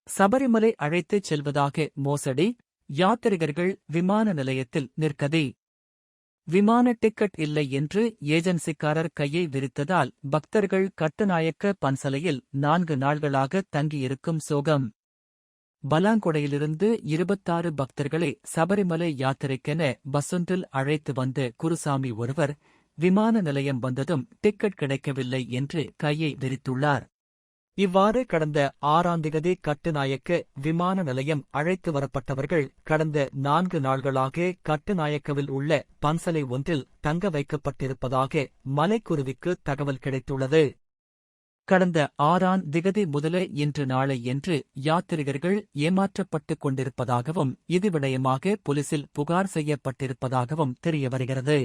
சபரிமலை அழைத்துச் செல்வதாக மோசடி, யாத்ரிகர்கள் விமான நிலையத்தில் நிற்கதி. விமான டிக்கெட் இல்லை என்று ஏஜென்சிக்காரர் கையை விரித்ததால் பக்தர்கள் கட்டுநாயக்க பன்சலையில் 4 நாள்களாக தங்கியிருக்கும் சோகம். பலாங்கொடையிலிருந்து 26 பக்தர்களை சபரிமலை யாத்திரைக்கென பஸ்ஸொன்றில் அழைத்து வந்த குருசாமி ஒருவர், விமான நிலையம் வந்ததும் டிக்கெட் கிடைக்கவில்லை என்று கையை விரித்துள்ளார். இவ்வாறு கடந்த 6ஆம் திகதி கட்டுநாயக்க விமான நிலையம் அழைத்து வரப்பட்டவர்கள் கடந்த 4 நாள்களாக கட்டுநாயக்கவில் உள்ள பன்சலை ஒன்றில் தங்க வைக்கப்பட்டிருப்பதாக மலைக்குருவிக்கு தகவல் கிடைத்துள்ளது. கடந்த 6ஆம் திகதி முதல இன்று நாளை என்று யாத்திரிகர்கள் ஏமாற்றப்பட்டுக் கொண்டிருப்பதாகவும் இது விடயமாக போலீசில் புகார் செய்யப்பட்டிருப்பதாகவும் தெரியவருகிறது.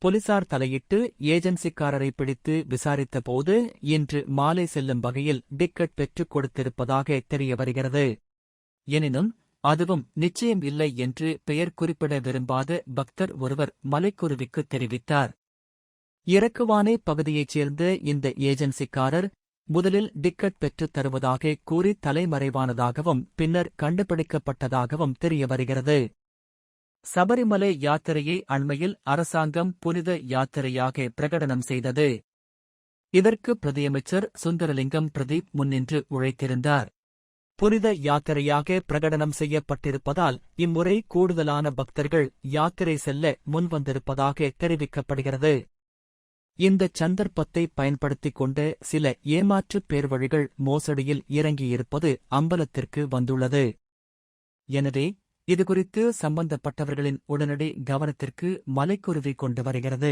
போலீசார் தலையிட்டு ஏஜென்சிக்காரரை பிடித்து விசாரித்தபோது இன்று மாலை செல்லும் வகையில் டிக்கெட் பெற்றுக் கொடுத்திருப்பதாக தெரியவருகிறது. எனினும் அதுவும் நிச்சயம் இல்லை என்று பெயர் குறிப்பிட விரும்பாத பக்தர் ஒருவர் மலைக்குருவிக்கு தெரிவித்தார். இறக்குவானை பகுதியைச் சேர்ந்த இந்த ஏஜென்சிக்காரர் முதலில் டிக்கெட் பெற்றுத் தருவதாக கூறி தலைமறைவானதாகவும் பின்னர் கண்டுபிடிக்கப்பட்டதாகவும் தெரியவருகிறது. சபரிமலை யாத்திரையை அண்மையில் அரசாங்கம் புனித யாத்திரையாக பிரகடனம் செய்தது. இதற்கு பிரதியமைச்சர் சுந்தரலிங்கம் பிரதீப் முன்னின்று உழைத்திருந்தார். புனித யாத்திரையாக பிரகடனம் செய்யப்பட்டிருப்பதால் இம்முறை கூடுதலான பக்தர்கள் யாத்திரை செல்ல முன்வந்திருப்பதாக தெரிவிக்கப்படுகிறது. இந்த சந்தர்ப்பத்தை பயன்படுத்திக் கொண்ட சில ஏமாற்றுப் பேர்வழிகள் மோசடியில் இறங்கியிருப்பது அம்பலத்திற்கு வந்துள்ளது. எனவே இதுகுறித்து சம்பந்தப்பட்டவர்களின் உடனடி கவனத்திற்கு மலைக்குருவி கொண்டு வருகிறது.